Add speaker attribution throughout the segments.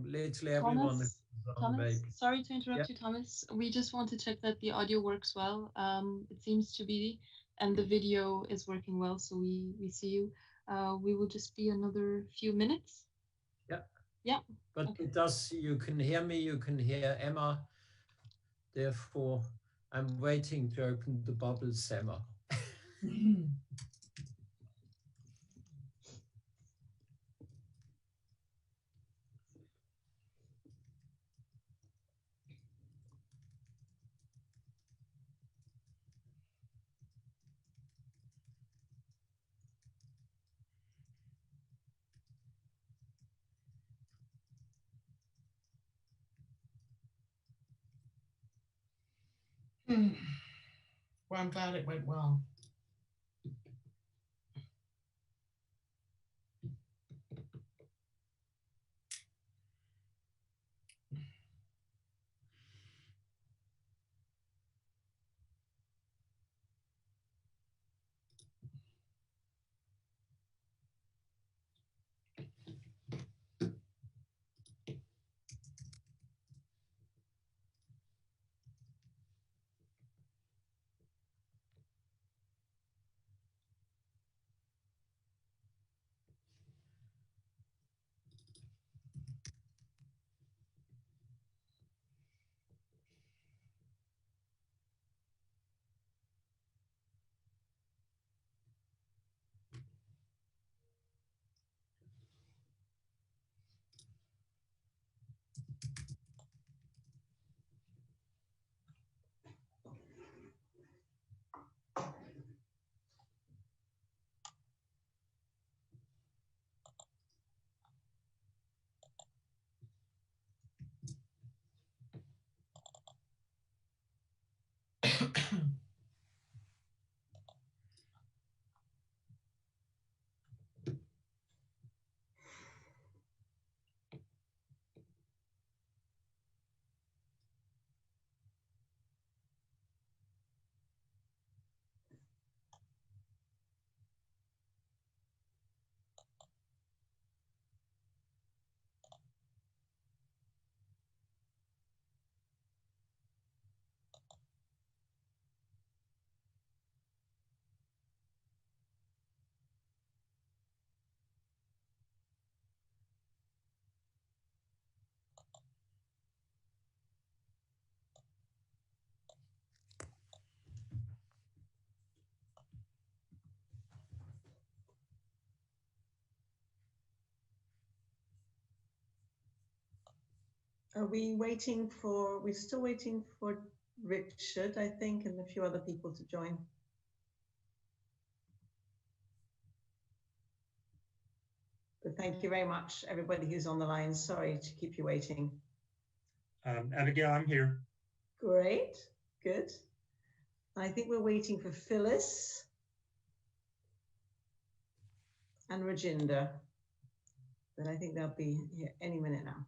Speaker 1: literally everyone is on
Speaker 2: Thomas,
Speaker 1: vape.
Speaker 2: sorry to interrupt
Speaker 1: Yeah.
Speaker 2: you, Thomas. We just want to check that the audio works well. It seems to be, and the video is working well, so we see you. We will just be another few minutes.
Speaker 1: Yeah.
Speaker 2: Yeah.
Speaker 1: But
Speaker 2: Okay.
Speaker 1: it does, you can hear me, you can hear Emma. Therefore, I'm waiting to open the bubbles, Emma.
Speaker 3: Well, I'm glad it went well.
Speaker 4: Are we waiting for, we're still waiting for Richard, I think, and a few other people to join. But thank you very much, everybody who's on the line. Sorry to keep you waiting.
Speaker 5: Abigail, I'm here.
Speaker 4: Great, good. I think we're waiting for Phyllis and Rajinder, but I think they'll be here any minute now.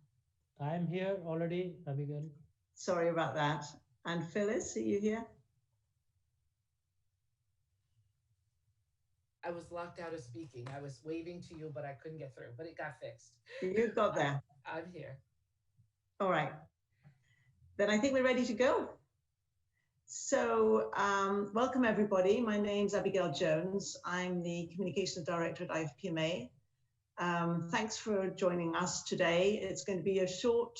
Speaker 6: I'm here already, Abigail.
Speaker 4: Sorry about that. And Phyllis, are you here?
Speaker 3: I was locked out of speaking. I was waving to you, but I couldn't get through, but it got fixed.
Speaker 4: You got there.
Speaker 3: I'm here.
Speaker 4: All right. Then I think we're ready to go. So welcome everybody. My name's Abigail Jones. I'm the Communications Director at IFPMA. Thanks for joining us today. It's going to be a short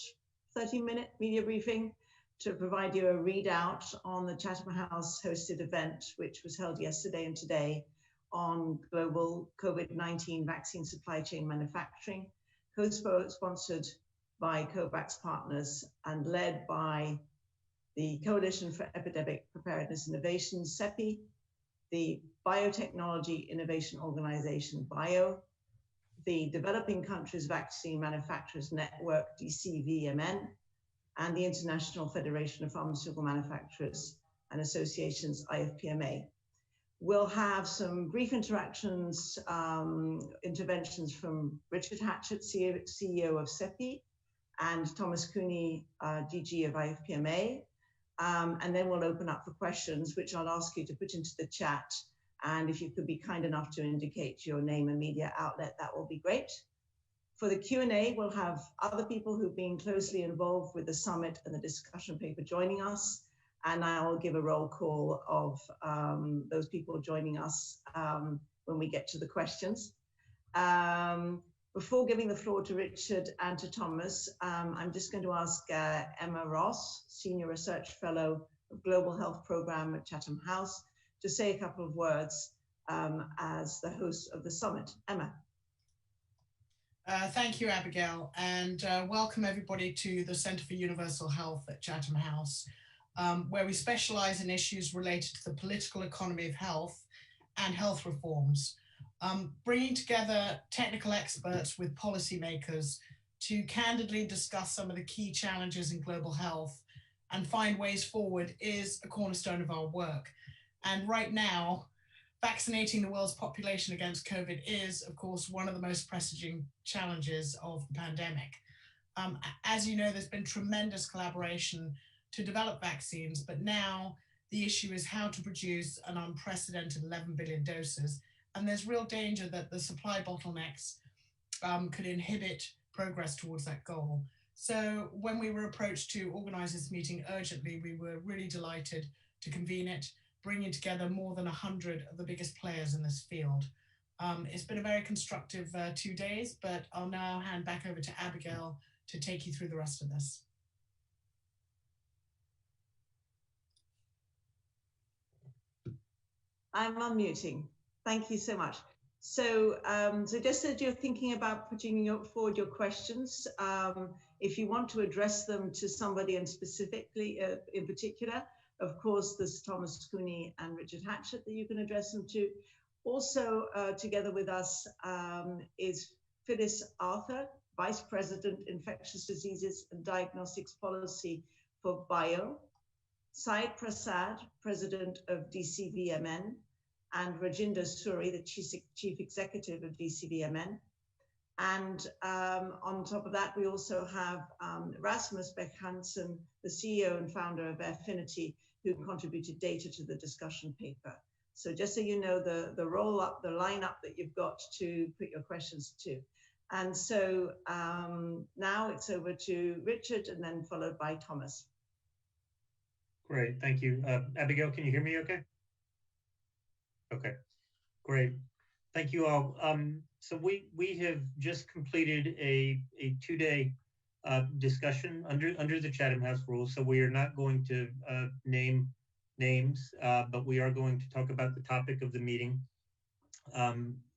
Speaker 4: 30-minute media briefing to provide you a readout on the Chatham House hosted event, which was held yesterday and today on global COVID-19 vaccine supply chain manufacturing, co-sponsored by COVAX partners and led by the Coalition for Epidemic Preparedness Innovation, CEPI, the Biotechnology Innovation Organization, BIO, the Developing Countries Vaccine Manufacturers Network, DCVMN, and the International Federation of Pharmaceutical Manufacturers and Associations, IFPMA. We'll have some brief interventions from Richard Hatchett, CEO of CEPI, and Thomas Cueni, DG of IFPMA. And then we'll open up for questions, which I'll ask you to put into the chat. And if you could be kind enough to indicate your name and media outlet, that will be great. For the Q&A, we'll have other people who've been closely involved with the summit and the discussion paper joining us. And I will give a roll call of those people joining us when we get to the questions. Before giving the floor to Richard and to Thomas, I'm just going to ask Emma Ross, Senior Research Fellow of Global Health Program at Chatham House, to say a couple of words as the host of the summit. Emma.
Speaker 7: Thank you, Abigail, and welcome everybody to the Centre for Universal Health at Chatham House, where we specialise in issues related to the political economy of health and health reforms, bringing together technical experts with policymakers to candidly discuss some of the key challenges in global health and find ways forward is a cornerstone of our work. And right now, vaccinating the world's population against COVID is, of course, one of the most pressing challenges of the pandemic. As you know, there's been tremendous collaboration to develop vaccines, but now the issue is how to produce an unprecedented 11 billion doses. And there's real danger that the supply bottlenecks could inhibit progress towards that goal. So when we were approached to organize this meeting urgently, we were really delighted to convene it, bringing together more than 100 of the biggest players in this field. It's been a very constructive 2 days, but I'll now hand back over to Abigail to take you through the rest of this.
Speaker 4: I'm unmuting. Thank you so much. So, so just as you're thinking about putting forward your questions, if you want to address them to somebody and specifically in particular, of course, there's Thomas Cueni and Richard Hatchett that you can address them to. Also, together with us is Phyllis Arthur, Vice President, Infectious Diseases and Diagnostics Policy for BIO, Syed Prasad, President of DCVMN, and Rajinder Suri, the Chief Executive of DCVMN. And on top of that, we also have Rasmus Beck-Hansen, the CEO and founder of Affinity, who contributed data to the discussion paper. So just so you know, the lineup that you've got to put your questions to. And so now it's over to Richard and then followed by Thomas.
Speaker 5: Great, thank you. Abigail, can you hear me okay? Okay, great. Thank you all. So we have just completed a 2-day discussion under the Chatham House rules. So we are not going to name names, but we are going to talk about the topic of the meeting.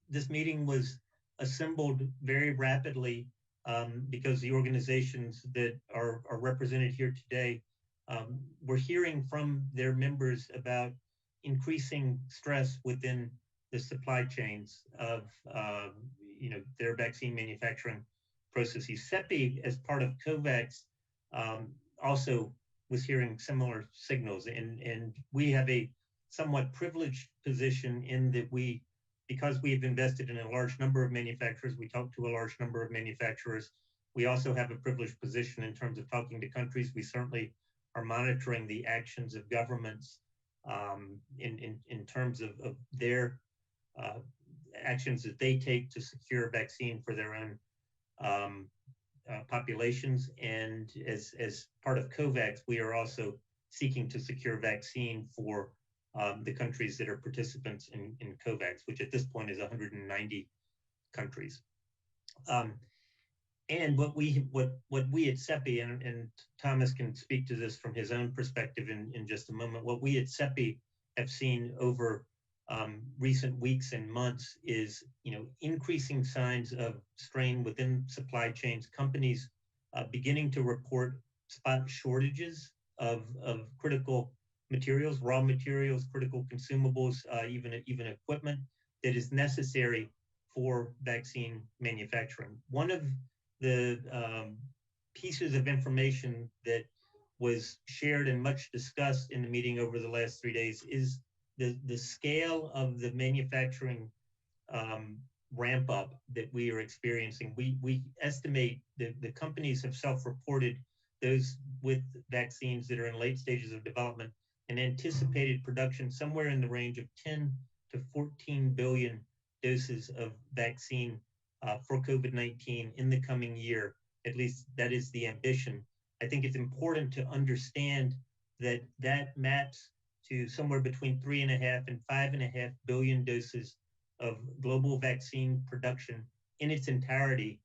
Speaker 5: This meeting was assembled very rapidly because the organizations that are represented here today were hearing from their members about increasing stress within the supply chains of their vaccine manufacturing processes. CEPI, as part of COVAX, also was hearing similar signals, and we have a somewhat privileged position in that because we've invested in a large number of manufacturers, we talk to a large number of manufacturers. We also have a privileged position in terms of talking to countries. We certainly are monitoring the actions of governments in terms of their actions that they take to secure vaccine for their own populations. And as part of COVAX, we are also seeking to secure vaccine for the countries that are participants in COVAX, which at this point is 190 countries. And what we at CEPI, and Thomas can speak to this from his own perspective in just a moment, what we at CEPI have seen over recent weeks and months is increasing signs of strain within supply chains, companies beginning to report spot shortages of critical materials, raw materials, critical consumables, even equipment that is necessary for vaccine manufacturing. One of the pieces of information that was shared and much discussed in the meeting over the last 3 days is the scale of the manufacturing ramp up that we are experiencing. We estimate that the companies have self-reported those with vaccines that are in late stages of development and anticipated production somewhere in the range of 10 to 14 billion doses of vaccine for COVID-19 in the coming year. At least that is the ambition. I think it's important to understand that that maps to somewhere between 3.5 and 5.5 billion doses of global vaccine production in its entirety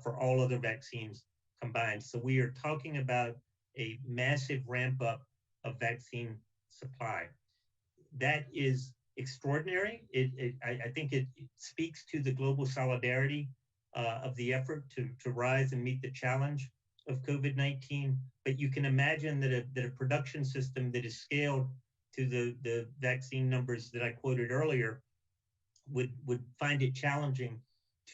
Speaker 5: for all other vaccines combined. So we are talking about a massive ramp up of vaccine supply. That is extraordinary. I think it speaks to the global solidarity of the effort to rise and meet the challenge of COVID-19. But you can imagine that a production system that is scaled to the vaccine numbers that I quoted earlier would find it challenging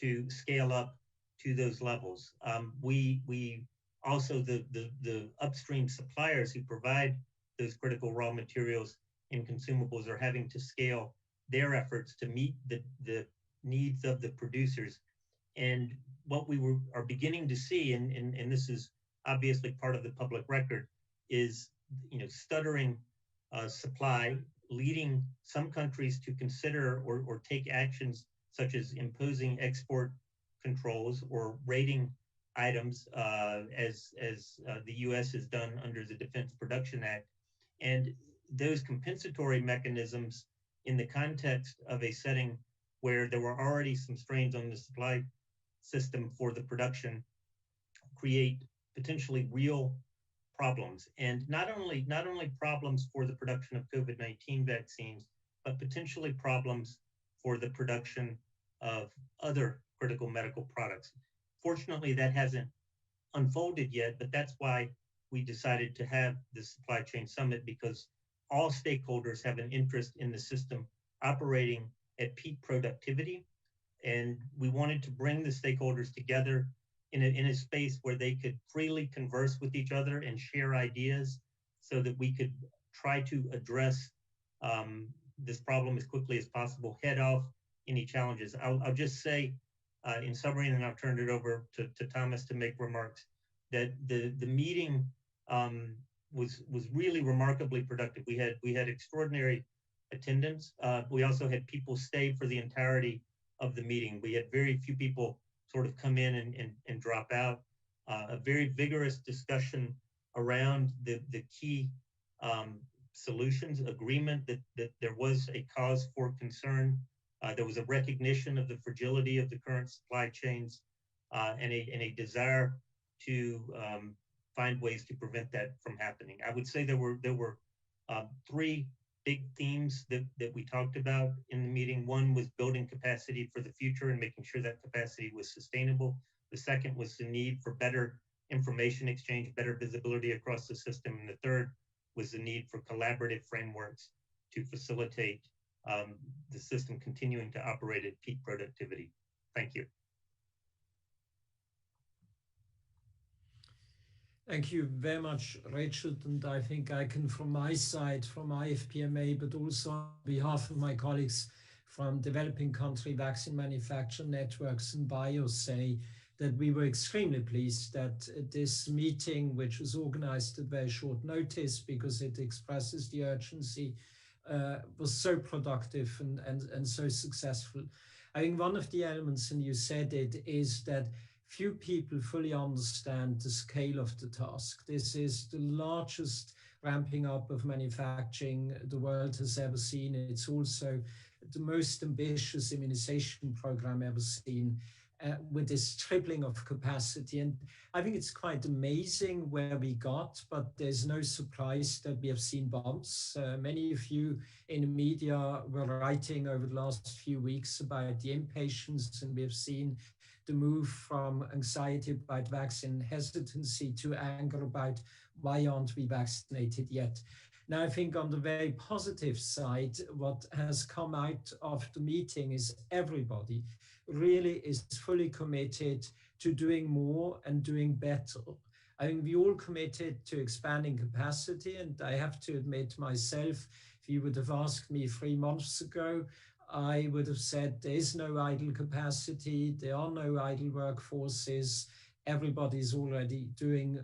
Speaker 5: to scale up to those levels. We also, the upstream suppliers who provide those critical raw materials and consumables are having to scale their efforts to meet the needs of the producers. And what we are beginning to see, and this is obviously part of the public record, is stuttering supply, leading some countries to consider or take actions such as imposing export controls or rating items, as the U.S. has done under the Defense Production Act. And those compensatory mechanisms in the context of a setting where there were already some strains on the supply system for the production create potentially real problems, and not only problems for the production of COVID-19 vaccines, but potentially problems for the production of other critical medical products. Fortunately, that hasn't unfolded yet, but that's why we decided to have the supply chain summit, because all stakeholders have an interest in the system operating at peak productivity. And we wanted to bring the stakeholders together in a space where they could freely converse with each other and share ideas so that we could try to address this problem as quickly as possible, head off any challenges. I'll just say in summary, and then I'll turn it over to Thomas to make remarks, that the meeting was really remarkably productive. We had extraordinary attendance. We also had people stay for the entirety of the meeting. We had very few people sort of come in and drop out. A very vigorous discussion around the key solutions, agreement that there was a cause for concern. There was a recognition of the fragility of the current supply chains and a desire to find ways to prevent that from happening. I would say there were three big themes that we talked about in the meeting. One was building capacity for the future and making sure that capacity was sustainable. The second was the need for better information exchange, better visibility across the system. And the third was the need for collaborative frameworks to facilitate the system continuing to operate at peak productivity. Thank you.
Speaker 1: Thank you very much, Richard. And I think I can, from my side, from IFPMA, but also on behalf of my colleagues from developing country vaccine manufacturing networks and BIO, say that we were extremely pleased that this meeting, which was organized at very short notice because it expresses the urgency, was so productive and so successful. I think one of the elements, and you said it, is that few people fully understand the scale of the task. This is the largest ramping up of manufacturing the world has ever seen. It's also the most ambitious immunization program ever seen, with this tripling of capacity. And I think it's quite amazing where we got, but there's no surprise that we have seen bumps. Many of you in the media were writing over the last few weeks about the impatience, and we have seen the move from anxiety about vaccine hesitancy to anger about why aren't we vaccinated yet. Now, I think on the very positive side, what has come out of the meeting is everybody really is fully committed to doing more and doing better. I think we all committed to expanding capacity, and I have to admit myself, if you would have asked me 3 months ago, I would have said there is no idle capacity, there are no idle workforces, everybody's already doing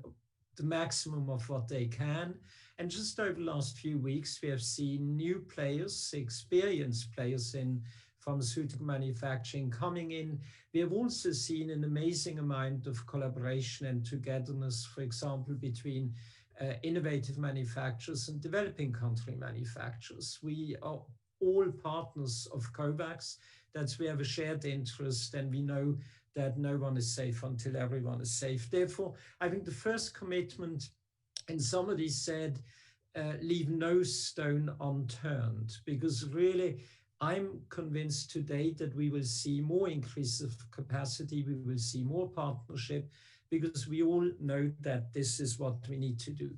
Speaker 1: the maximum of what they can. And just over the last few weeks, we have seen new players, experienced players in pharmaceutical manufacturing coming in. We have also seen an amazing amount of collaboration and togetherness, for example, between innovative manufacturers and developing country manufacturers. We are all partners of COVAX. That's we have a shared interest, and we know that no one is safe until everyone is safe. Therefore, I think the first commitment, and somebody said, leave no stone unturned, because really I'm convinced today that we will see more increase of capacity, we will see more partnership, because we all know that this is what we need to do.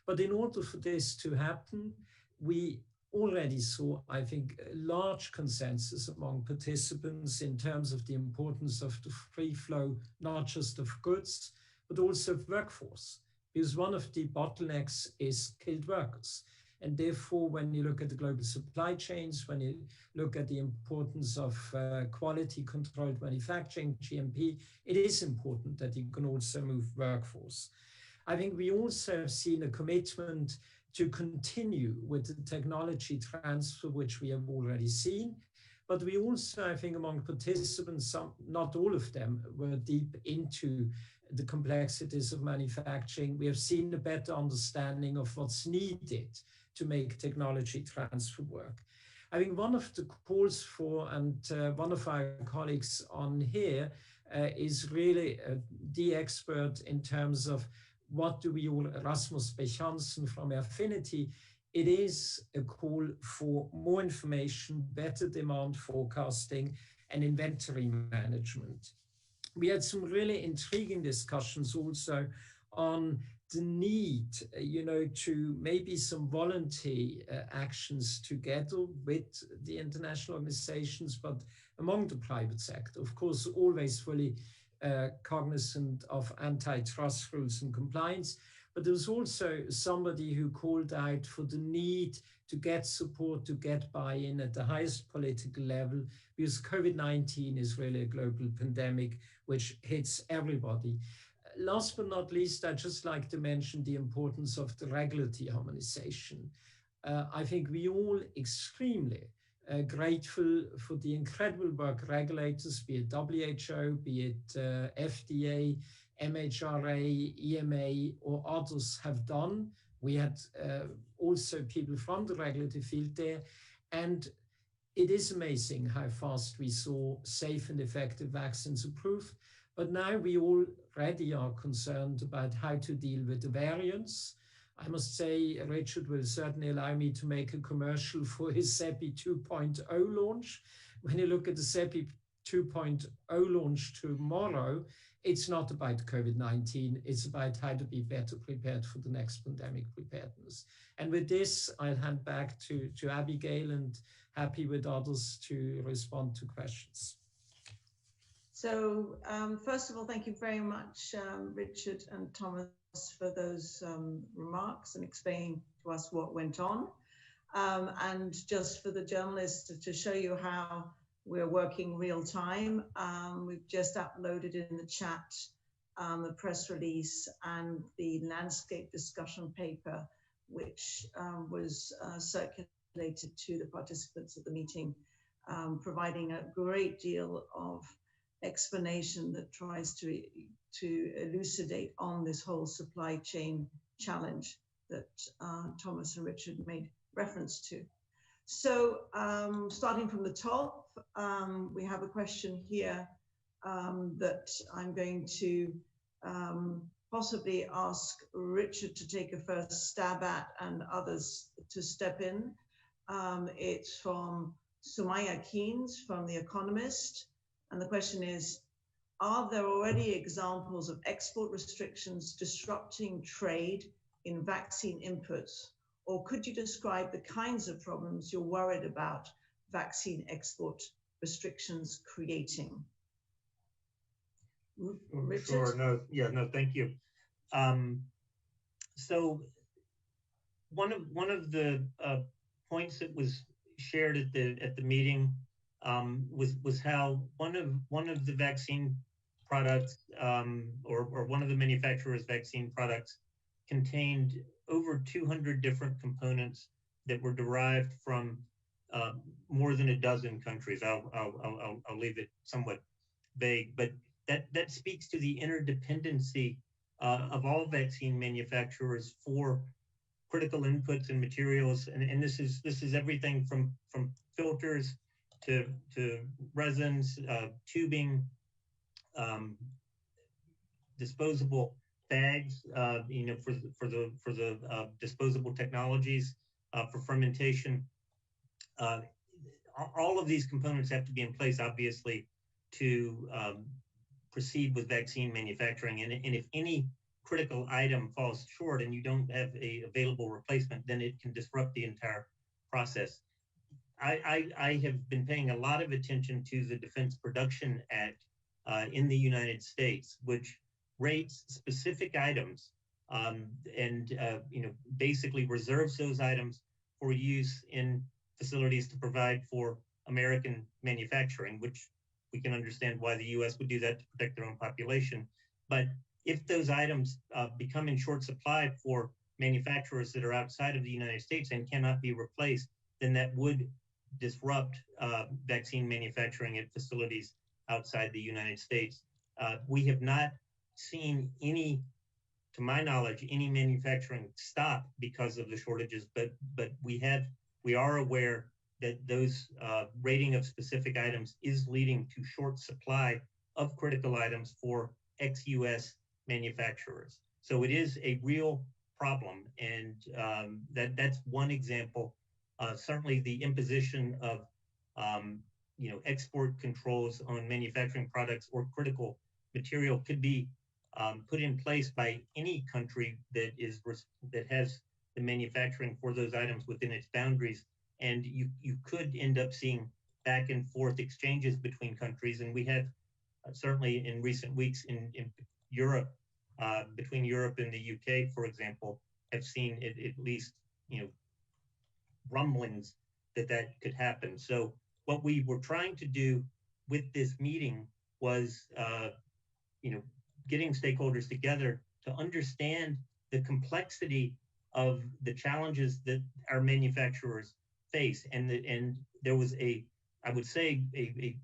Speaker 1: But in order for this to happen, we already saw, I think, a large consensus among participants in terms of the importance of the free flow, not just of goods, but also of workforce. Because one of the bottlenecks is skilled workers. And therefore, when you look at the global supply chains, when you look at the importance of quality controlled manufacturing, GMP, it is important that you can also move workforce. I think we also have seen a commitment to continue with the technology transfer, which we have already seen. But we also, I think, among participants, some, not all of them, were deep into the complexities of manufacturing. We have seen a better understanding of what's needed to make technology transfer work. I think one of the calls for, and one of our colleagues on here is really the expert in terms of what do we all, Rasmus Bech-Hansen from Affinity, it is a call for more information, better demand forecasting, and inventory management. We had some really intriguing discussions also on the need, to maybe some voluntary actions together with the international organizations, but among the private sector, of course, always fully cognizant of antitrust rules and compliance. But there was also somebody who called out for the need to get support, to get buy-in at the highest political level, because COVID-19 is really a global pandemic which hits everybody. Last but not least, I'd just like to mention the importance of the regulatory harmonization. I think we all extremely grateful for the incredible work regulators, be it WHO, be it FDA, MHRA, EMA, or others have done. We had also people from the regulatory field there. And it is amazing how fast we saw safe and effective vaccines approved. But now we already are concerned about how to deal with the variants. I must say, Richard will certainly allow me to make a commercial for his CEPI 2.0 launch. When you look at the CEPI 2.0 launch tomorrow, it's not about COVID-19, it's about how to be better prepared for the next pandemic preparedness. And with this, I'll hand back to Abigail, and happy with others to respond to questions.
Speaker 4: So first of all, thank you very much, Richard and Thomas, for those remarks and explaining to us what went on. And just for the journalists to show you how we're working real time, we've just uploaded in the chat the press release and the landscape discussion paper, which was circulated to the participants of the meeting, providing a great deal of explanation that tries to elucidate on this whole supply chain challenge that Thomas and Richard made reference to. So starting from the top, we have a question here that I'm going to possibly ask Richard to take a first stab at and others to step in. It's from Sumaya Keynes from The Economist. And the question is, are there already examples of export restrictions disrupting trade in vaccine inputs? Or could you describe the kinds of problems you're worried about vaccine export restrictions creating? Richard?
Speaker 5: Sure, no, thank you. So one of the points that was shared at the meeting was how one of the vaccine products or one of the manufacturer's vaccine products contained over 200 different components that were derived from more than a dozen countries. I'll leave it somewhat vague, but that speaks to the interdependency of all vaccine manufacturers for critical inputs and materials, and this is everything from filters to resins, tubing, disposable bags, for the disposable technologies for fermentation. All of these components have to be in place, obviously, to proceed with vaccine manufacturing. And if any critical item falls short and you don't have a available replacement, then it can disrupt the entire process. I have been paying a lot of attention to the Defense Production Act in the United States, which rates specific items and basically reserves those items for use in facilities to provide for American manufacturing, which we can understand why the US would do that to protect their own population. But if those items become in short supply for manufacturers that are outside of the United States and cannot be replaced, then that would disrupt vaccine manufacturing at facilities outside the United States. We have not seen any, to my knowledge, any manufacturing stop because of the shortages, but we are aware that those rating of specific items is leading to short supply of critical items for ex-US manufacturers. So it is a real problem, and that's one example. Certainly the imposition of export controls on manufacturing products or critical material could be put in place by any country that has the manufacturing for those items within its boundaries, and you could end up seeing back and forth exchanges between countries. And we have certainly in recent weeks in Europe, between Europe and the UK, for example, have seen at least rumblings that could happen. So what we were trying to do with this meeting was getting stakeholders together to understand the complexity of the challenges that our manufacturers face, and there was I would say a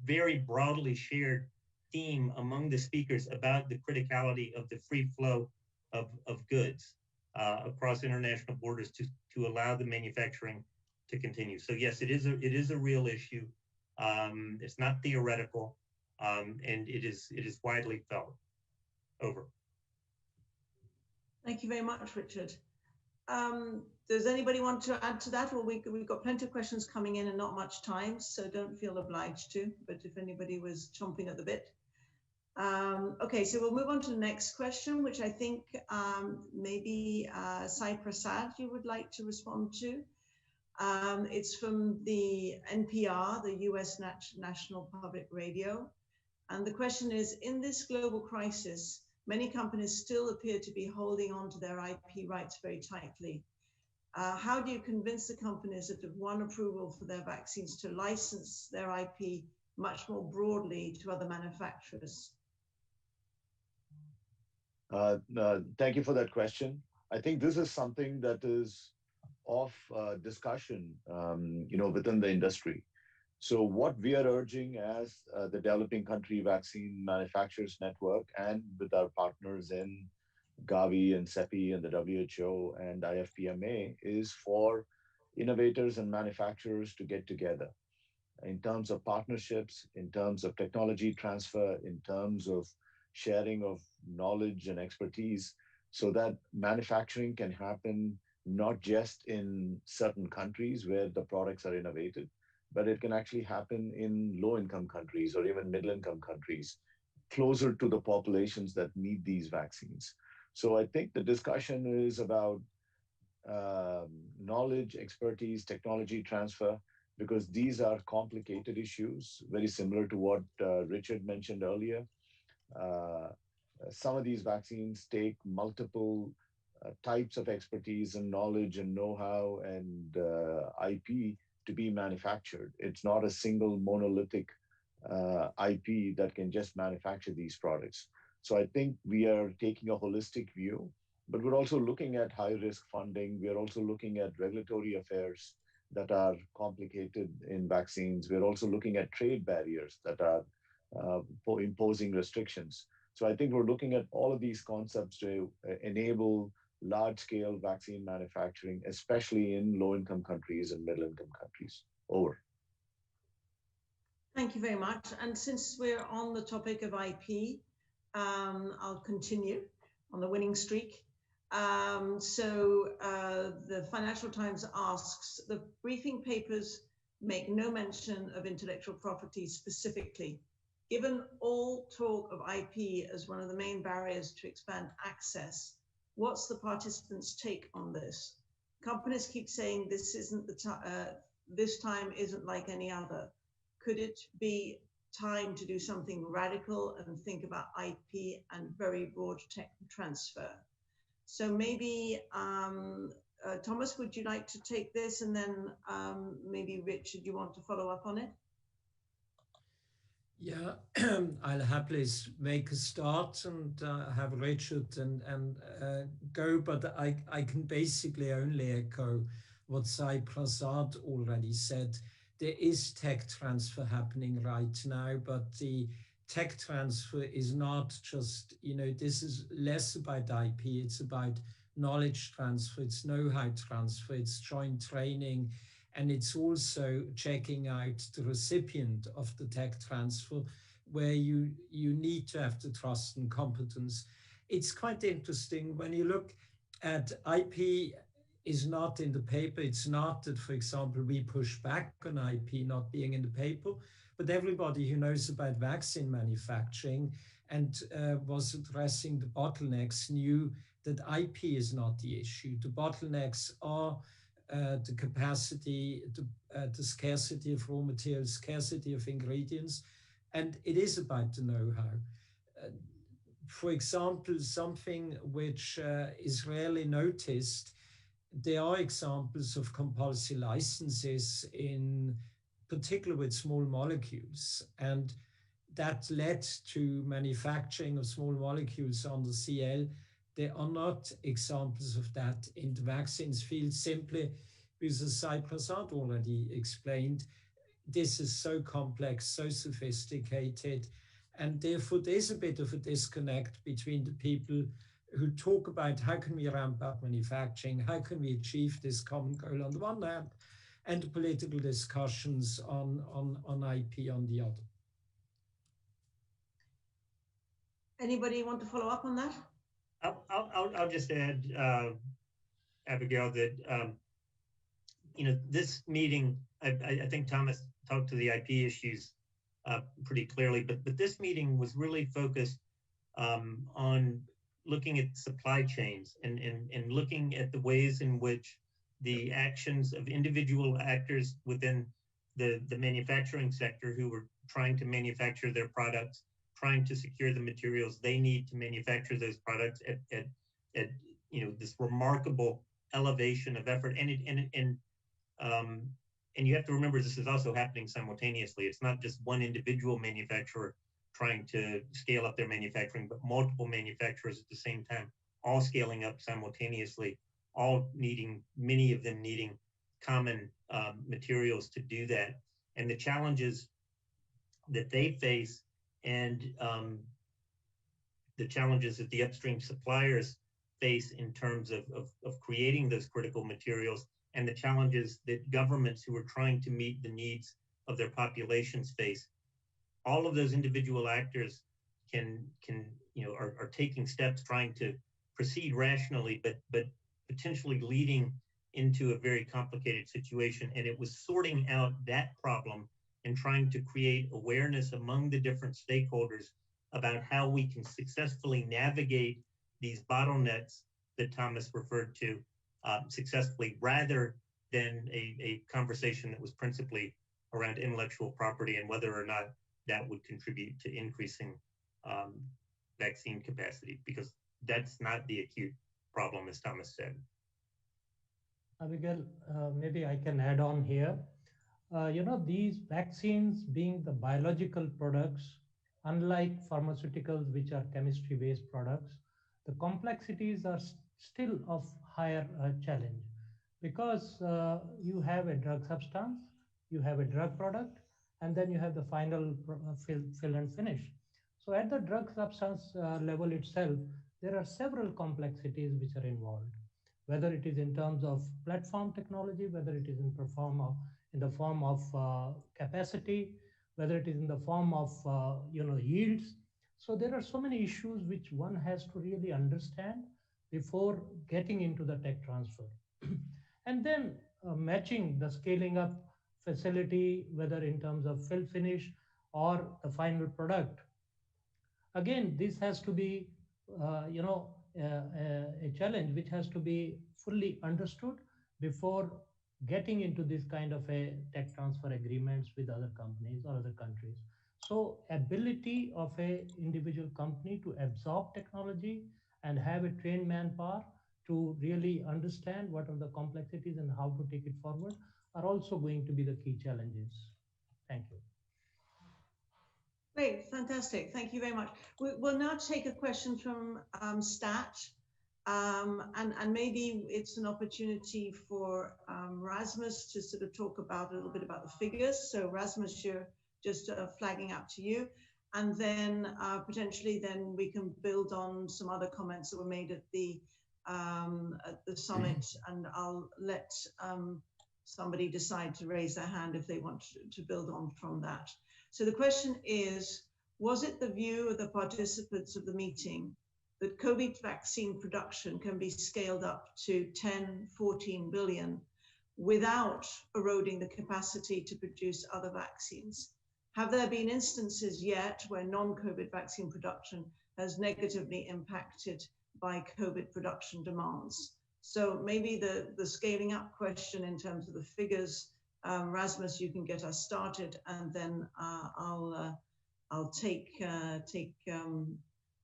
Speaker 5: very broadly shared theme among the speakers about the criticality of the free flow of goods across international borders to allow the manufacturing to continue. So yes, it is a real issue. It's not theoretical, and it is widely felt. Over.
Speaker 4: Thank you very much, Richard. Does anybody want to add to that? Well, we've got plenty of questions coming in and not much time, so don't feel obliged to, but if anybody was chomping at the bit. Okay, so we'll move on to the next question, which I think maybe Sai Prasad, you would like to respond to. It's from the NPR, the US National Public Radio. And the question is, in this global crisis, many companies still appear to be holding on to their IP rights very tightly. How do you convince the companies that have won approval for their vaccines to license their IP much more broadly to other manufacturers?
Speaker 8: Thank you for that question. I think this is something that is of discussion, within the industry. So what we are urging as the Developing Country Vaccine Manufacturers Network and with our partners in GAVI and CEPI and the WHO and IFPMA is for innovators and manufacturers to get together in terms of partnerships, in terms of technology transfer, in terms of sharing of knowledge and expertise, so that manufacturing can happen not just in certain countries where the products are innovated, but it can actually happen in low-income countries or even middle-income countries, closer to the populations that need these vaccines. So I think the discussion is about knowledge, expertise, technology transfer, because these are complicated issues, very similar to what Richard mentioned earlier. Some of these vaccines take multiple types of expertise and knowledge and know-how and IP to be manufactured. It's not a single monolithic IP that can just manufacture these products. So I think we are taking a holistic view, but we're also looking at high-risk funding. We're also looking at regulatory affairs. that are complicated in vaccines. We're also looking at trade barriers that are for imposing restrictions. So I think we're looking at all of these concepts to enable large-scale vaccine manufacturing, especially in low-income countries and middle-income countries. Over.
Speaker 4: Thank you very much. And since we're on the topic of IP, I'll continue on the winning streak. The Financial Times asks, the briefing papers make no mention of intellectual property specifically. Given all talk of IP as one of the main barriers to expand access, what's the participants' take on this? Companies keep saying this isn't this time isn't like any other. Could it be time to do something radical and think about IP and very broad tech transfer? So maybe, Thomas, would you like to take this? And then maybe Richard, you want to follow up on it?
Speaker 1: Yeah, I'll happily make a start and have Richard and go, but I can basically only echo what Sai Prasad already said. There is tech transfer happening right now, but the tech transfer is not just, this is less about IP, it's about knowledge transfer, it's know-how transfer, it's joint training, and it's also checking out the recipient of the tech transfer, where you need to have the trust and competence. It's quite interesting when you look at IP is not in the paper. It's not that, for example, we push back on IP not being in the paper, but everybody who knows about vaccine manufacturing and was addressing the bottlenecks knew that IP is not the issue. The bottlenecks are the capacity, the scarcity of raw materials, scarcity of ingredients, and it is about the know-how. For example, something which is rarely noticed, there are examples of compulsory licenses in particular with small molecules, and that led to manufacturing of small molecules on the CL. There are not examples of that in the vaccines field, simply because, as Sai Prasad already explained, this is so complex, so sophisticated, and therefore there's a bit of a disconnect between the people who talk about how can we ramp up manufacturing, how can we achieve this common goal on the one hand, and the political discussions on IP on the other.
Speaker 4: Anybody want to follow up on that?
Speaker 5: I'll just add, Abigail, that this meeting, I think Thomas talked to the IP issues pretty clearly, but this meeting was really focused on looking at supply chains and looking at the ways in which the actions of individual actors within the manufacturing sector who were trying to manufacture their products, trying to secure the materials they need to manufacture those products at this remarkable elevation of effort. And you have to remember, this is also happening simultaneously. It's not just one individual manufacturer trying to scale up their manufacturing, but multiple manufacturers at the same time, all scaling up simultaneously, all needing, many of them needing common materials to do that. And the challenges that they face and the challenges that the upstream suppliers face in terms of creating those critical materials, and the challenges that governments who are trying to meet the needs of their populations face. All of those individual actors are taking steps trying to proceed rationally, but potentially leading into a very complicated situation. And it was sorting out that problem and trying to create awareness among the different stakeholders about how we can successfully navigate these bottlenecks that Thomas referred to successfully, rather than a conversation that was principally around intellectual property and whether or not that would contribute to increasing vaccine capacity, because that's not the acute problem, as Thomas said.
Speaker 6: Abigail, maybe I can add on here. These vaccines being the biological products, unlike pharmaceuticals, which are chemistry-based products, the complexities are still of higher challenge. because you have a drug substance, you have a drug product, and then you have the final fill and finish. So at the drug substance level itself, there are several complexities which are involved, whether it is in terms of platform technology, whether it is in the form of capacity, whether it is in the form of yields. So there are so many issues which one has to really understand before getting into the tech transfer. And then matching the scaling up facility, whether in terms of fill finish or the final product. Again, this has to be, a challenge which has to be fully understood before getting into this kind of a tech transfer agreements with other companies or other countries. So ability of a individual company to absorb technology and have a trained manpower to really understand what are the complexities and how to take it forward are also going to be the key challenges. Thank you.
Speaker 4: Great, fantastic. Thank you very much. We'll now take a question from Stat, and maybe it's an opportunity for Rasmus to sort of talk about a little bit about the figures. So Rasmus, you're just flagging up to you, and then potentially then we can build on some other comments that were made at the summit, and I'll let somebody decide to raise their hand if they want to build on from that. So the question is, was it the view of the participants of the meeting that COVID vaccine production can be scaled up to 10, 14 billion without eroding the capacity to produce other vaccines? Have there been instances yet where non-COVID vaccine production has negatively impacted by COVID production demands? So maybe the scaling up question in terms of the figures, Rasmus, you can get us started, and then I'll take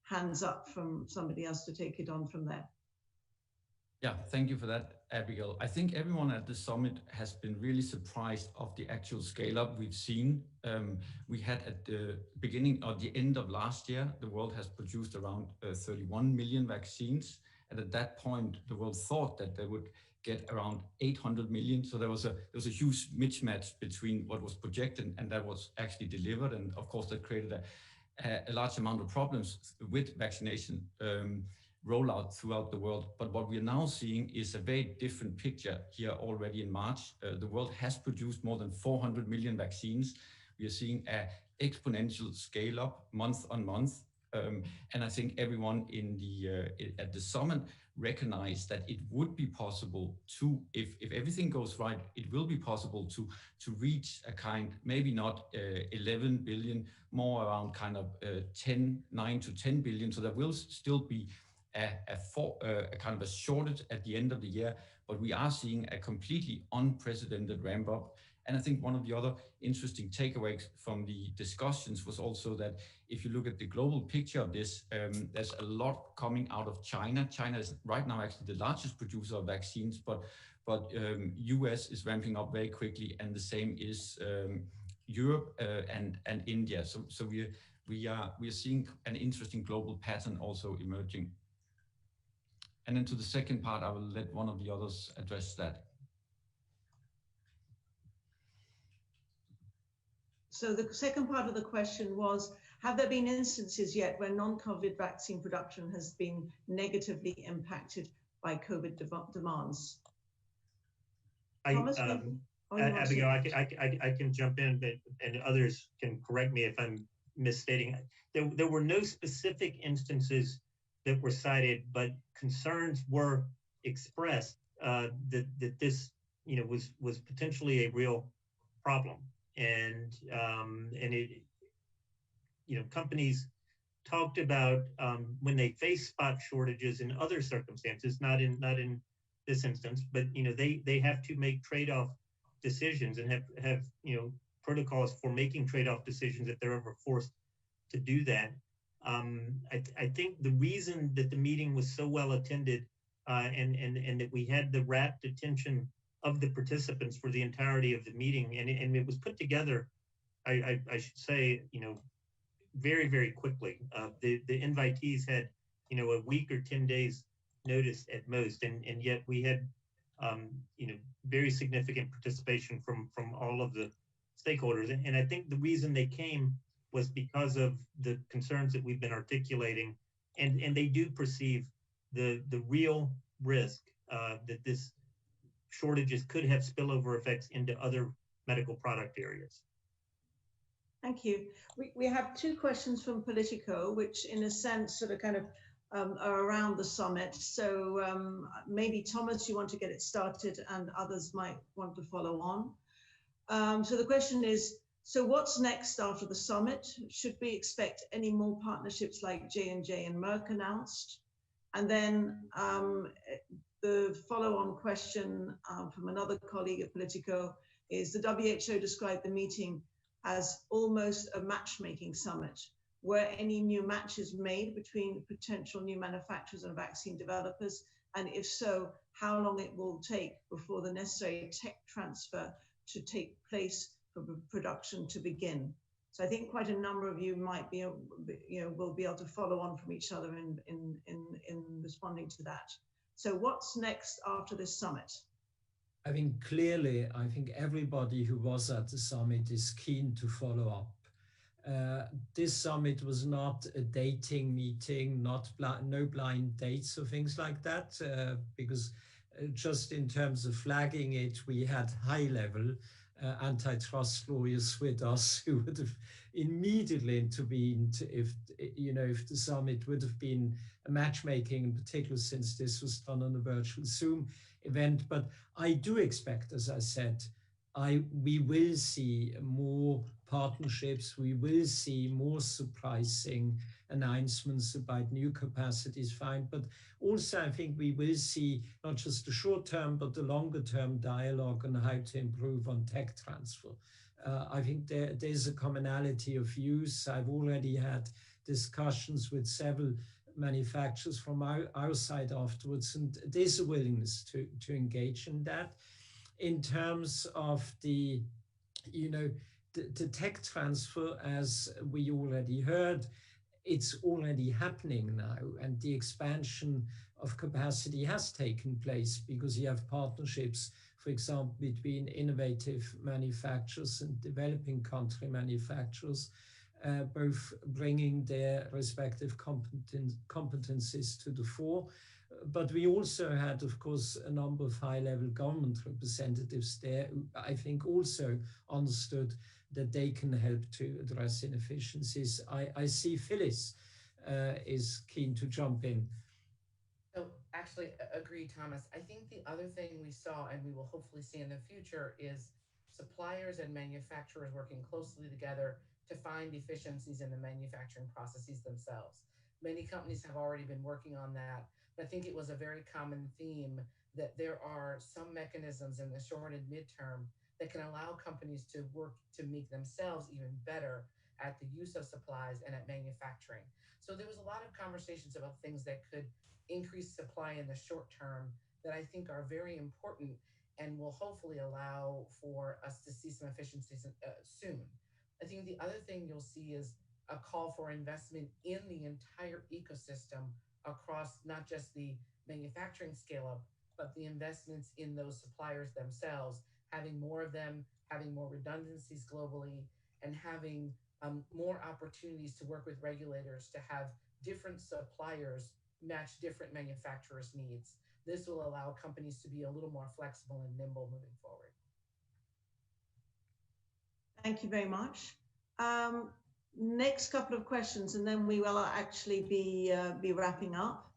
Speaker 4: hands up from somebody else to take it on from there.
Speaker 9: Yeah, thank you for that, Abigail. I think everyone at the summit has been really surprised of the actual scale up we've seen. We had at the beginning or the end of last year, the world has produced around 31 million vaccines. And at that point, the world thought that they would get around 800 million. So there was a huge mismatch between what was projected and that was actually delivered. And of course, that created a large amount of problems with vaccination rollout throughout the world. But what we are now seeing is a very different picture here already in March. The world has produced more than 400 million vaccines. We are seeing an exponential scale up month on month. And I think everyone at the summit recognized that it would be possible to, if everything goes right, it will be possible to reach a kind, maybe not 11 billion, more around kind of 9 to 10 billion. So there will still be a kind of a shortage at the end of the year, but we are seeing a completely unprecedented ramp up. And I think one of the other interesting takeaways from the discussions was also that if you look at the global picture of this, there's a lot coming out of China. China is right now actually the largest producer of vaccines, but US is ramping up very quickly, and the same is Europe and India. So we are seeing an interesting global pattern also emerging. And then to the second part, I will let one of the others address that.
Speaker 4: So the second part of the question was, have there been instances yet where non-COVID vaccine production has been negatively impacted by COVID demands? Thomas,
Speaker 5: Abigail, I can jump in, and others can correct me if I'm misstating. There were no specific instances that were cited, but concerns were expressed that this, was potentially a real problem. And it, companies talked about when they face spot shortages in other circumstances, not in this instance, but they have to make trade-off decisions and have protocols for making trade-off decisions if they're ever forced to do that. I think the reason that the meeting was so well attended and that we had the rapt attention of the participants for the entirety of the meeting, and it was put together, I should say, very, very quickly. The invitees had, a week or 10 days notice at most, and yet we had very significant participation from all of the stakeholders. And I think the reason they came was because of the concerns that we've been articulating, and they do perceive the real risk that this shortages could have spillover effects into other medical product areas.
Speaker 4: Thank you. We have two questions from Politico, which in a sense sort of kind of are around the summit. So maybe Thomas, you want to get it started and others might want to follow on. So the question is, so what's next after the summit? Should we expect any more partnerships like J&J and Merck announced? And then the follow-on question from another colleague at Politico is the WHO described the meeting as almost a matchmaking summit. Were any new matches made between potential new manufacturers and vaccine developers? And if so, how long it will take before the necessary tech transfer to take place for production to begin? So I think quite a number of you might be, will be able to follow on from each other in responding to that. So what's next after this summit?
Speaker 1: I think clearly, I think everybody who was at the summit is keen to follow up. This summit was not a dating meeting, no blind dates or things like that, because just in terms of flagging it, we had high-level antitrust lawyers with us who would have immediately intervened if the summit would have been a matchmaking, in particular since this was done on a virtual Zoom event. But I do expect, as I said, we will see more partnerships, we will see more surprising announcements about new capacities found, but also I think we will see not just the short-term, but the longer-term dialogue on how to improve on tech transfer. I think there's a commonality of views. I've already had discussions with several manufacturers from our side afterwards, and there's a willingness to engage in that. In terms of the tech transfer, as we already heard, it's already happening now, and the expansion of capacity has taken place because you have partnerships, for example, between innovative manufacturers and developing country manufacturers, both bringing their respective competencies to the fore. But we also had, of course, a number of high-level government representatives there who I think also understood that they can help to address inefficiencies. I see Phyllis is keen to jump in.
Speaker 3: So actually agree, Thomas. I think the other thing we saw and we will hopefully see in the future is suppliers and manufacturers working closely together to find efficiencies in the manufacturing processes themselves. Many companies have already been working on that, but I think it was a very common theme that there are some mechanisms in the short and midterm that can allow companies to work to make themselves even better at the use of supplies and at manufacturing. So there was a lot of conversations about things that could increase supply in the short term that I think are very important and will hopefully allow for us to see some efficiencies soon. I think the other thing you'll see is a call for investment in the entire ecosystem across not just the manufacturing scale up, but the investments in those suppliers themselves, having more of them, having more redundancies globally, and having more opportunities to work with regulators to have different suppliers match different manufacturers' needs. This will allow companies to be a little more flexible and nimble moving forward.
Speaker 4: Thank you very much. Next couple of questions, and then we will actually be wrapping up.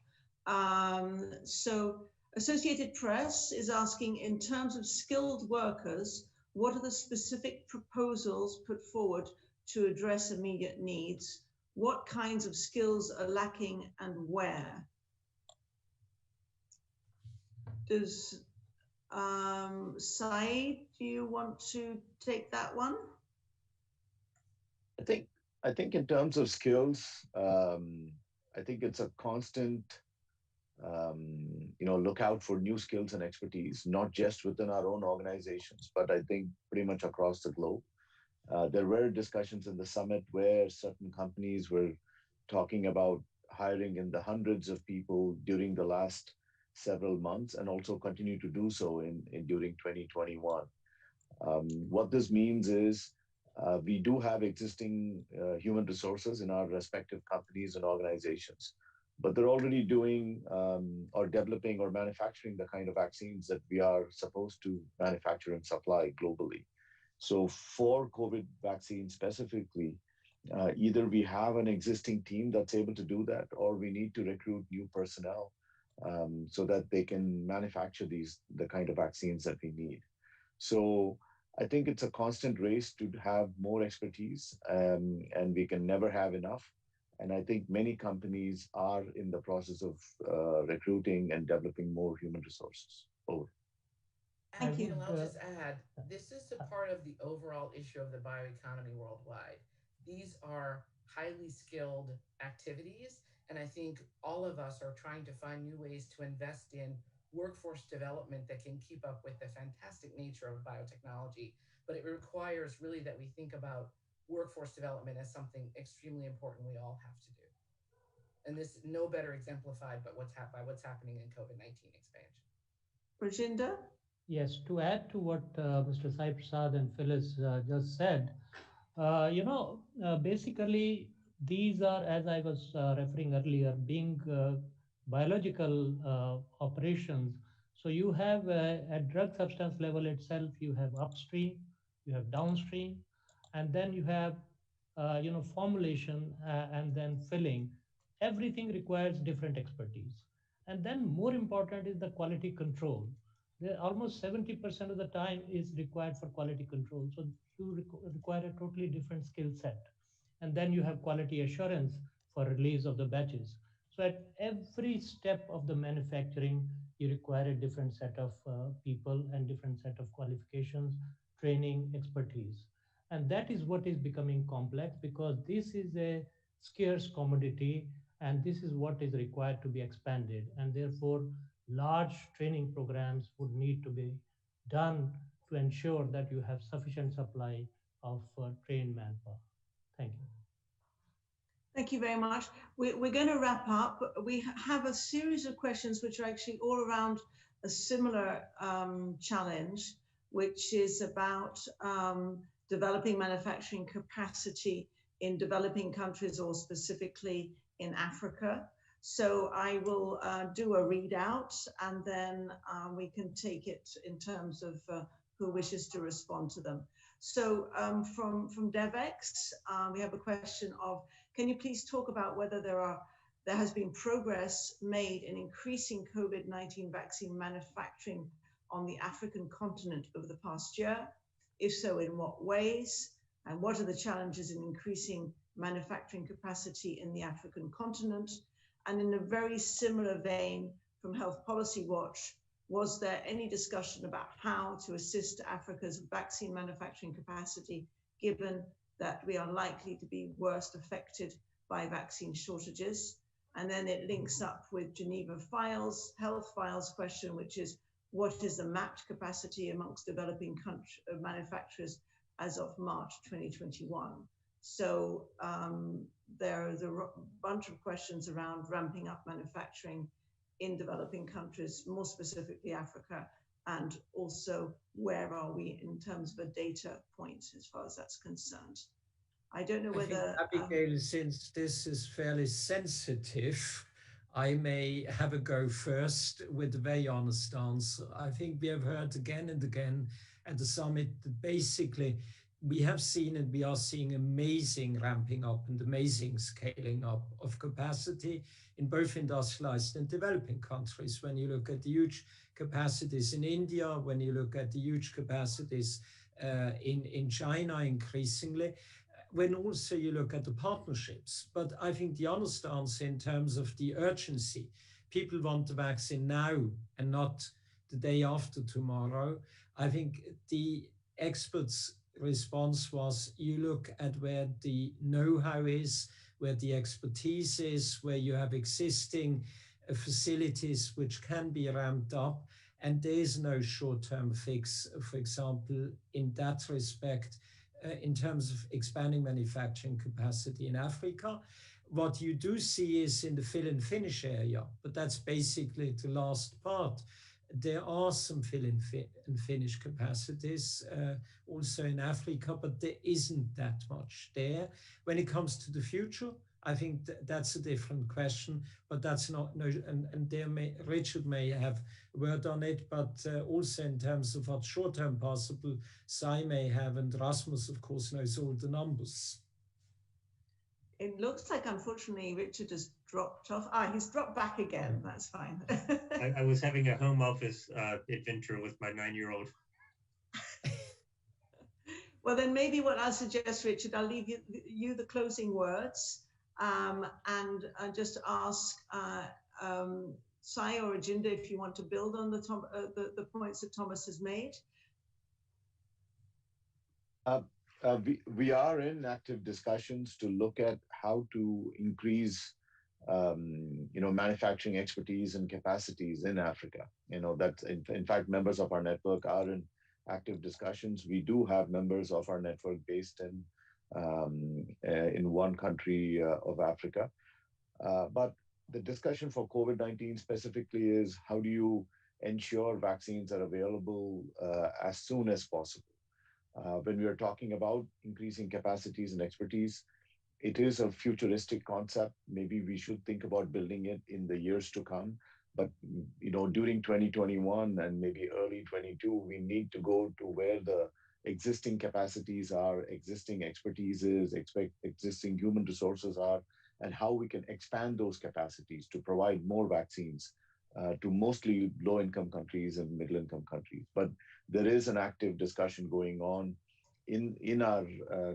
Speaker 4: So Associated Press is asking, in terms of skilled workers, what are the specific proposals put forward to address immediate needs? What kinds of skills are lacking and where? Does Saeed, do you want to take that one?
Speaker 8: I think in terms of skills, I think it's a constant, look out for new skills and expertise, not just within our own organizations, but I think pretty much across the globe. There were discussions in the summit where certain companies were talking about hiring in the hundreds of people during the last several months and also continue to do so during 2021. What this means is we do have existing human resources in our respective companies and organizations, but they're already doing or developing or manufacturing the kind of vaccines that we are supposed to manufacture and supply globally. So for COVID vaccine specifically, either we have an existing team that's able to do that, or we need to recruit new personnel so that they can manufacture the kind of vaccines that we need. So I think it's a constant race to have more expertise, and we can never have enough. And I think many companies are in the process of recruiting and developing more human resources. Over.
Speaker 4: Thank you.
Speaker 3: And I'll just add, this is a part of the overall issue of the bioeconomy worldwide. These are highly skilled activities, and I think all of us are trying to find new ways to invest in workforce development that can keep up with the fantastic nature of biotechnology. But it requires really that we think about workforce development as something extremely important we all have to do. And this no better exemplified by what's happening in COVID-19 expansion.
Speaker 4: Rajinder?
Speaker 6: Yes, to add to what Mr. Sai Prasad and Phyllis just said, basically these are, as I was referring earlier, being biological operations. So you have at drug substance level itself, you have upstream, you have downstream, and then you have formulation and then filling. Everything requires different expertise. And then more important is the quality control. Almost 70% of the time is required for quality control. So you require a totally different skill set. And then you have quality assurance for release of the batches. So at every step of the manufacturing, you require a different set of people and different set of qualifications, training, expertise. And that is what is becoming complex, because this is a scarce commodity and this is what is required to be expanded. And therefore, large training programs would need to be done to ensure that you have sufficient supply of trained manpower. Thank you.
Speaker 4: Thank you very much. We're going to wrap up. We have a series of questions which are actually all around a similar challenge, which is about developing manufacturing capacity in developing countries, or specifically in Africa. So I will do a readout, and then we can take it in terms of who wishes to respond to them. So from DevEx, we have a question of, can you please talk about whether there has been progress made in increasing COVID-19 vaccine manufacturing on the African continent over the past year? If so, in what ways? And what are the challenges in increasing manufacturing capacity in the African continent? And in a very similar vein, from Health Policy Watch, was there any discussion about how to assist Africa's vaccine manufacturing capacity, given that we are likely to be worst affected by vaccine shortages? And then it links up with Geneva Health Files question, which is, what is the mapped capacity amongst developing manufacturers as of March 2021? So there's a bunch of questions around ramping up manufacturing in developing countries, more specifically Africa, and also where are we in terms of a data point as far as that's concerned. I don't know whether...
Speaker 1: Abigail, since this is fairly sensitive, I may have a go first with a very honest answer. I think we have heard again and again at the summit that basically we have seen and we are seeing amazing ramping up and amazing scaling up of capacity in both industrialized and developing countries. When you look at the huge capacities in India, when you look at the huge capacities in China increasingly, when also you look at the partnerships. But I think the honest answer in terms of the urgency, people want the vaccine now and not the day after tomorrow. I think the experts' response was, you look at where the know-how is, where the expertise is, where you have existing facilities which can be ramped up, and there is no short-term fix, for example, in that respect, in terms of expanding manufacturing capacity in Africa. What you do see is in the fill and finish area, but that's basically the last part. There are some fill and finish capacities also in Africa, but there isn't that much there. When it comes to the future, I think that's a different question, but that's not, no, and there Richard may have word on it, but also in terms of what's short-term possible, Sai may have, and Rasmus, of course, knows all the numbers.
Speaker 4: It looks like, unfortunately, Richard has dropped off. He's dropped back again. That's fine.
Speaker 5: I was having a home office adventure with my 9-year-old.
Speaker 4: Well, then maybe what I'll suggest, Richard, I'll leave you the closing words, and just ask Sai or Ajinda if you want to build on the points that Thomas has made.
Speaker 8: We are in active discussions to look at how to increase, manufacturing expertise and capacities in Africa. That in fact, members of our network are in active discussions. We do have members of our network based in one country of Africa. But the discussion for COVID-19 specifically is how do you ensure vaccines are available as soon as possible? When we are talking about increasing capacities and expertise, it is a futuristic concept. Maybe we should think about building it in the years to come. But during 2021 and maybe early 22, we need to go to where the existing capacities are, existing expertises, existing human resources are, and how we can expand those capacities to provide more vaccines to mostly low-income countries and middle-income countries. But there is an active discussion going on in our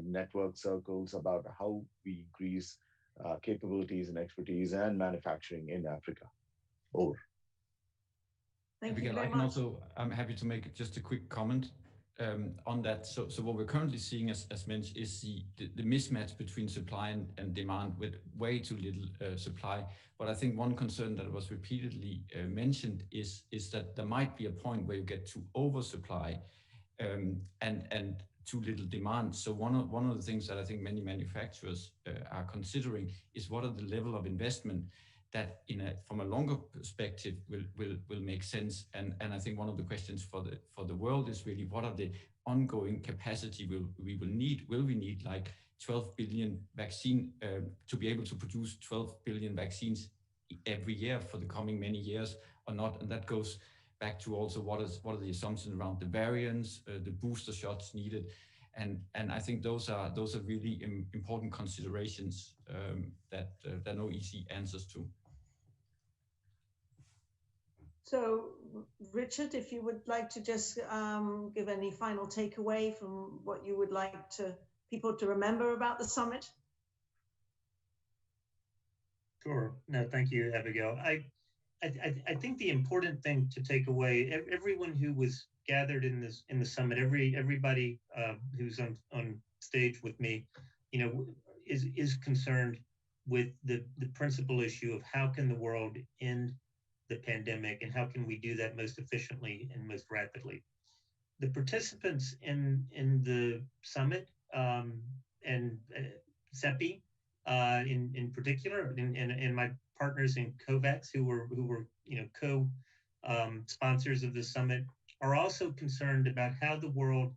Speaker 8: network circles about how we increase capabilities and expertise and manufacturing in Africa. Over.
Speaker 4: Thank you very much.
Speaker 9: I'm happy to make just a quick comment on that. So what we're currently seeing, as mentioned, is the mismatch between supply and demand with way too little supply. But I think one concern that was repeatedly mentioned is that there might be a point where you get to oversupply and too little demand. So one of the things that I think many manufacturers are considering is what are the level of investment that from a longer perspective will make sense. And I think one of the questions for the world is really what are the ongoing capacity we will need? Will we need like 12 billion vaccine to be able to produce 12 billion vaccines every year for the coming many years or not? And that goes back to also what are the assumptions around the variants, the booster shots needed. And I think those are really important considerations that there are no easy answers to.
Speaker 4: So, Richard, if you would like to just give any final takeaway from what you would like people to remember about the summit.
Speaker 5: Sure. No, thank you, Abigail. I think the important thing to take away, everyone who was gathered in the summit, everybody who's on stage with me, is concerned with the principal issue of how can the world end the pandemic and how can we do that most efficiently and most rapidly. The participants in the summit and CEPI in particular, and my partners in COVAX who were co-sponsors of the summit, are also concerned about how the world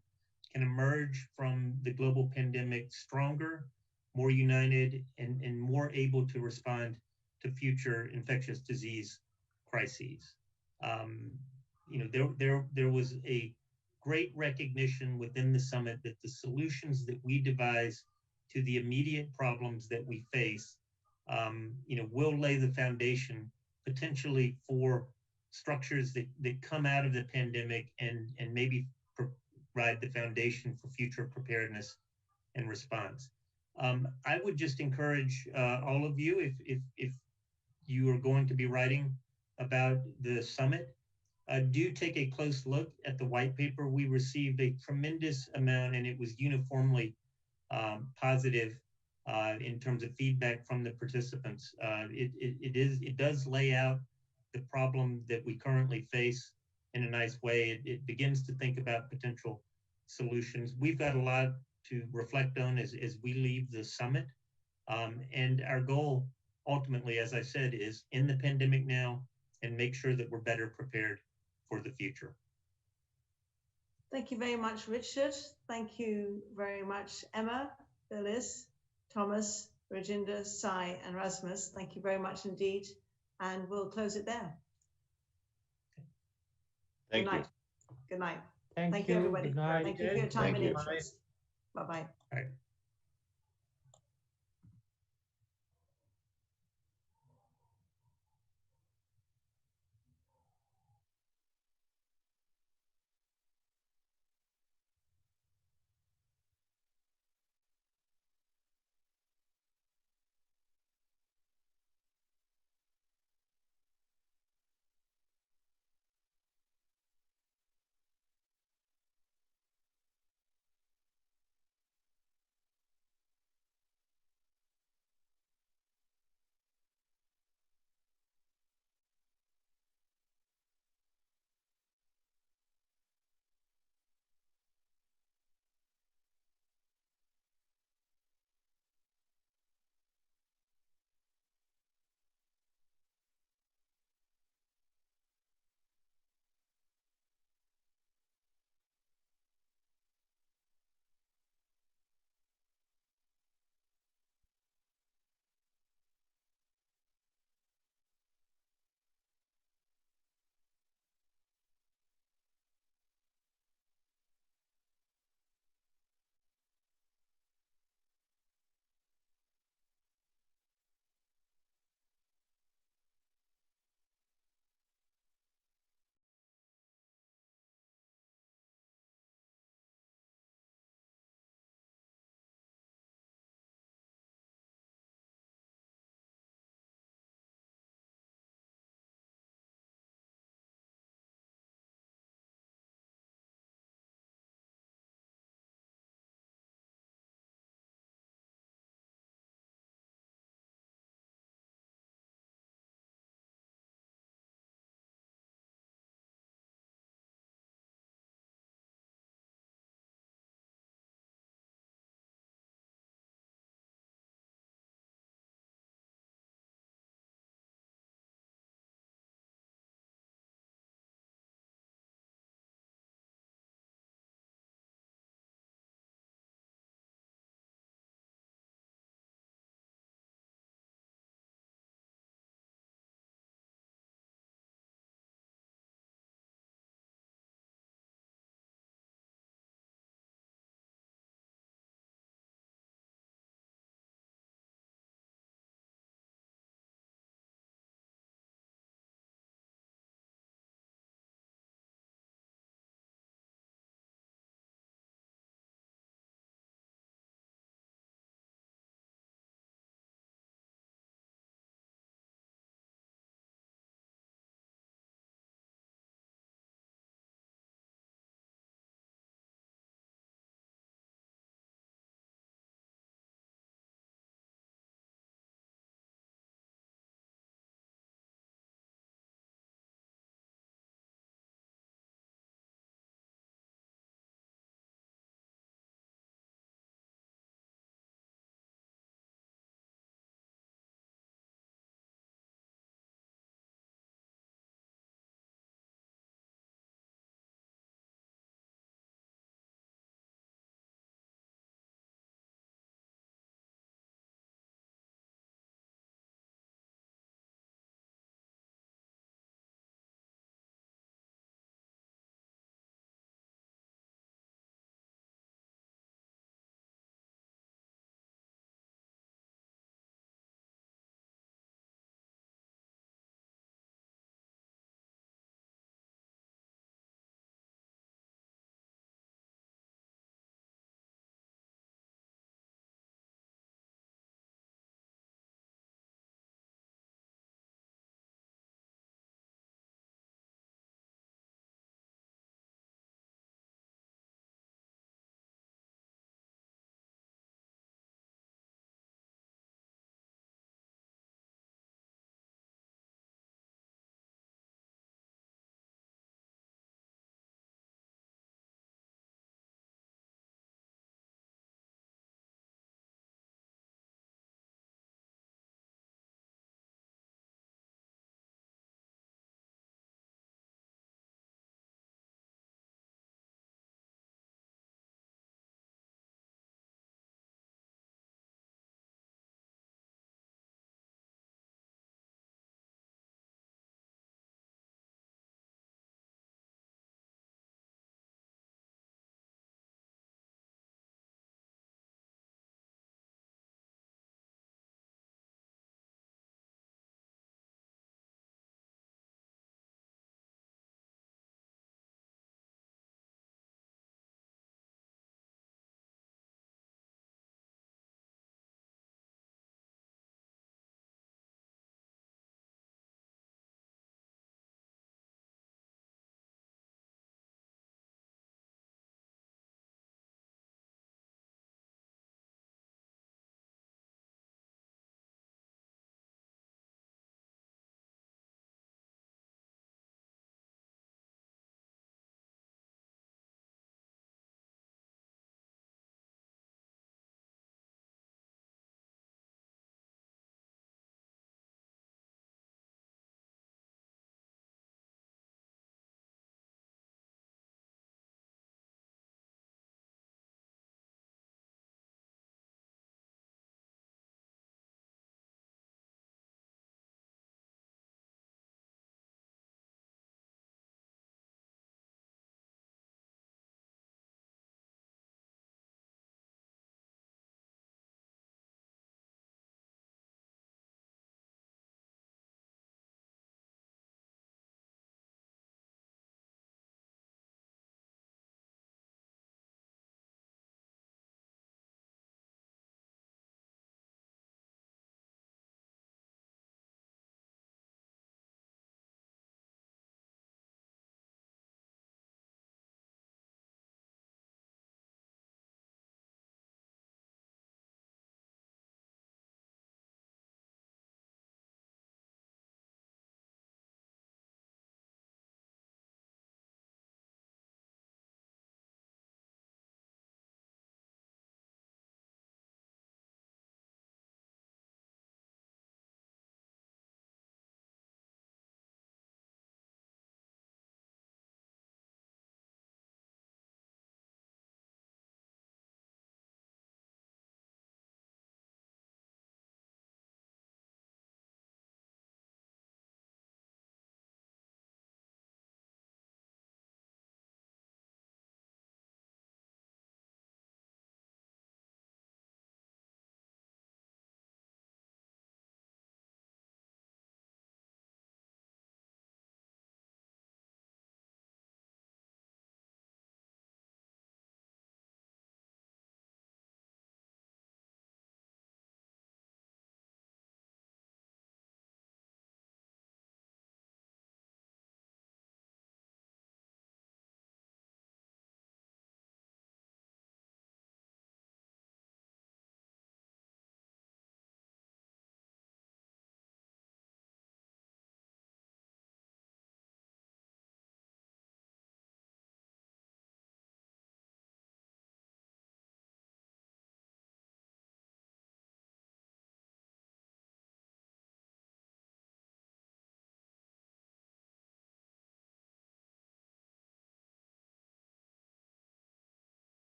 Speaker 5: can emerge from the global pandemic stronger, more united, and more able to respond to future infectious disease crises. There was a great recognition within the summit that the solutions that we devise to the immediate problems that we face, will lay the foundation potentially for structures that come out of the pandemic and maybe provide the foundation for future preparedness and response. I would just encourage all of you, if you are going to be writing about the summit, do take a close look at the white paper. We received a tremendous amount, and it was uniformly positive in terms of feedback from the participants. It does lay out the problem that we currently face in a nice way. It begins to think about potential solutions. We've got a lot to reflect on as we leave the summit. And our goal, ultimately, as I said, is in the pandemic now and make sure that we're better prepared for the future.
Speaker 4: Thank you very much, Richard. Thank you very much, Emma, Phyllis, Thomas, Rajinder, Sai, and Rasmus. Thank you very much indeed. And we'll close it there.
Speaker 8: Thank
Speaker 4: Good
Speaker 8: you.
Speaker 4: night. Good night.
Speaker 6: Thank
Speaker 4: you,
Speaker 6: you.
Speaker 4: everybody.
Speaker 6: Good night.
Speaker 4: Thank you for your time
Speaker 8: Thank
Speaker 4: and
Speaker 8: you.
Speaker 4: interest. Bye-bye.
Speaker 5: All right.